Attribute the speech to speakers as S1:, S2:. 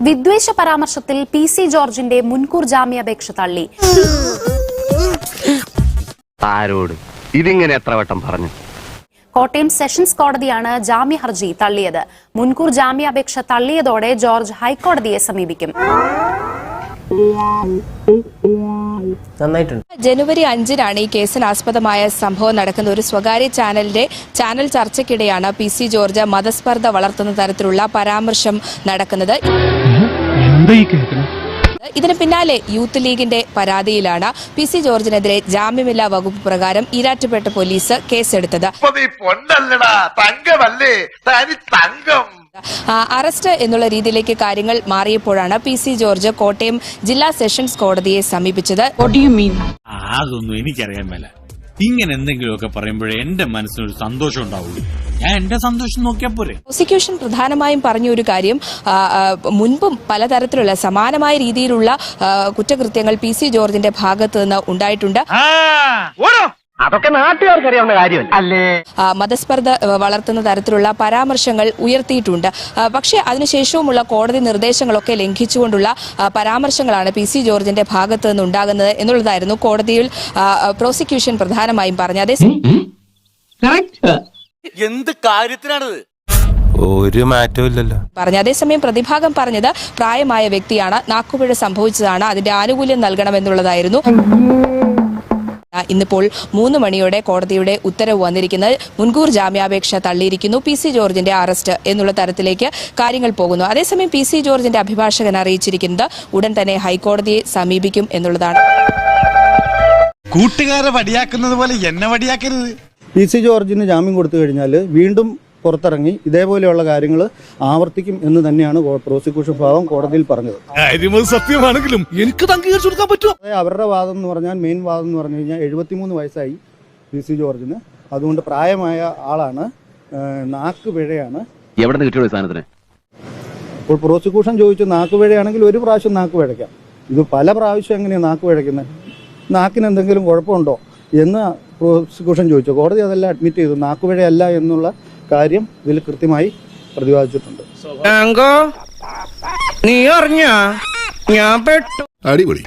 S1: വിദ്വേഷ പരാമർശത്തിൽ PC ജോർജിന്റെ മുൻകൂർ ജാമ്യാപേക്ഷ തള്ളി.
S2: ആരോട് ഇതിങ്ങനെ എത്ര വട്ടം പറഞ്ഞു?
S1: കോട്ടയം സെഷൻസ് കോടതിയാണ് ജാമ്യ ഹർജി തള്ളിയത്. മുൻകൂർ ജാമ്യാപേക്ഷ തള്ളിയതോടെ ജോർജ് ഹൈക്കോടതിയെ സമീപിക്കും.
S3: ജനുവരി 5-നാണ് ഈ കേസിന് ആസ്പദമായ സംഭവം നടക്കുന്ന. ഒരു സ്വകാര്യ ചാനൽ ചർച്ചയ്ക്കിടെയാണ് PC ജോർജ് മതസ്പർദ്ധ വളർത്തുന്ന തരത്തിലുള്ള പരാമർശം നടക്കുന്നത്. ഇതിന് പിന്നാലെ യൂത്ത് ലീഗിന്റെ പരാതിയിലാണ് PC ജോർജിനെതിരെ ജാമ്യമില്ലാ വകുപ്പ് പ്രകാരം ഈരാറ്റുപേട്ട പോലീസ് കേസെടുത്തത്. അറസ്റ്റ് എന്നുള്ള രീതിയിലേക്ക് കാര്യങ്ങൾ മാറിയപ്പോഴാണ് PC ജോർജ് കോട്ടയം ജില്ലാ സെഷൻസ് കോടതിയെ സമീപിച്ചത്.
S4: അതൊന്നും എനിക്കറിയാൻ മേല. ഇങ്ങനെ എന്തെങ്കിലുമൊക്കെ പറയുമ്പോഴേ എന്റെ മനസ്സിനൊരു സന്തോഷം ഉണ്ടാവുള്ളൂ. ഞാൻ എന്റെ സന്തോഷം നോക്കിയാ പോരെ.
S3: പ്രോസിക്യൂഷൻ പ്രധാനമായും പറഞ്ഞ ഒരു കാര്യം, മുൻപും പലതരത്തിലുള്ള സമാനമായ രീതിയിലുള്ള കുറ്റകൃത്യങ്ങൾ PC ജോർജിന്റെ ഭാഗത്ത് നിന്ന് ഉണ്ടായിട്ടുണ്ട്.
S2: അതൊക്കെ നാട്ടുകാർക്കറിയാവുന്ന കാര്യമല്ലേ.
S3: മതസ്പർദ്ധ വളർത്തുന്ന തരത്തിലുള്ള പരാമർശങ്ങൾ ഉയർത്തിയിട്ടുണ്ട്. പക്ഷേ അതിനുശേഷവുമുള്ള കോടതി നിർദ്ദേശങ്ങളൊക്കെ ലംഘിച്ചുകൊണ്ടുള്ള പരാമർശങ്ങളാണ് PC ജോർജിന്റെ ഭാഗത്ത് നിന്ന് ഉണ്ടാകുന്നത് എന്നുള്ളതായിരുന്നു കോടതിയിൽ പ്രോസിക്യൂഷൻ പ്രധാനമായും പറഞ്ഞത്.
S5: എന്ത് കാര്യത്തിനാണത്?
S6: ഒരു മാറ്റവും ഇല്ലല്ലോ
S3: പറഞ്ഞു. അതേസമയം പ്രതിഭാഗം പറഞ്ഞത് പ്രായമായ വ്യക്തിയാണ്, നാക്കുപിഴ സംഭവിച്ചതാണ്, അതിന്റെ ആനുകൂല്യം നൽകണമെന്നുള്ളതായിരുന്നു. ഇന്നിപ്പോൾ 3 മണിയോടെ കോടതിയുടെ ഉത്തരവ് വന്നിരിക്കുന്നത്. മുൻകൂർ ജാമ്യാപേക്ഷ തള്ളിയിരിക്കുന്നു. PC ജോർജിന്റെ അറസ്റ്റ് എന്നുള്ള തരത്തിലേക്ക് കാര്യങ്ങൾ പോകുന്നു. അതേസമയം PC ജോർജിന്റെ അഭിഭാഷകൻ അറിയിച്ചിരിക്കുന്നത് ഉടൻ തന്നെ ഹൈക്കോടതിയെ സമീപിക്കും എന്നുള്ളതാണ്.
S4: കൂട്ടുകാരെ വടിയാക്കുന്നത് പോലെ എന്നെ വടിയാക്കരുത്.
S7: PC ജോർജിന് ജാമ്യം കൊടുത്തു കഴിഞ്ഞാൽ വീണ്ടും പുറത്തിറങ്ങി ഇതേപോലെയുള്ള കാര്യങ്ങൾ ആവർത്തിക്കും എന്ന് തന്നെയാണ് പ്രോസിക്യൂഷൻ ഭാഗം കോടതിയിൽ പറഞ്ഞത്.
S4: സത്യമാണെങ്കിലും എനിക്ക് അംഗീകരിച്ചു കൊടുക്കാൻ പറ്റുമോ?
S7: അവരുടെ വാദം എന്ന് പറഞ്ഞാൽ, മെയിൻ വാദം എന്ന് പറഞ്ഞു കഴിഞ്ഞാൽ 73 വയസ്സായി PC ജോർജിന്. അതുകൊണ്ട് പ്രായമായ ആളാണ്, നാക്ക് പിഴയാണ്.
S2: എവിടെ നിന്ന് കിട്ടിയ സാധനത്തിന്?
S7: അപ്പോൾ പ്രോസിക്യൂഷൻ ചോദിച്ചു, നാക്ക് പിഴയാണെങ്കിൽ ഒരു പ്രാവശ്യം നാക്ക് പിഴയ്ക്കാം, ഇത് പല പ്രാവശ്യം എങ്ങനെയാണ് നാക്ക് പിഴയ്ക്കുന്നത്, നാക്കിന് എന്തെങ്കിലും കുഴപ്പമുണ്ടോ എന്ന് പ്രോസിക്യൂഷൻ ചോദിച്ചു. കോടതി അതെല്ലാം അഡ്മിറ്റ് ചെയ്തു. നാക്കുപിഴയല്ല എന്നുള്ള കാര്യം ഇതിൽ കൃത്യമായി പ്രതിപാദിച്ചിട്ടുണ്ട്.
S8: നീ അറിഞ്ഞ ഞാൻ പെട്ടു.
S6: അടിപൊളി.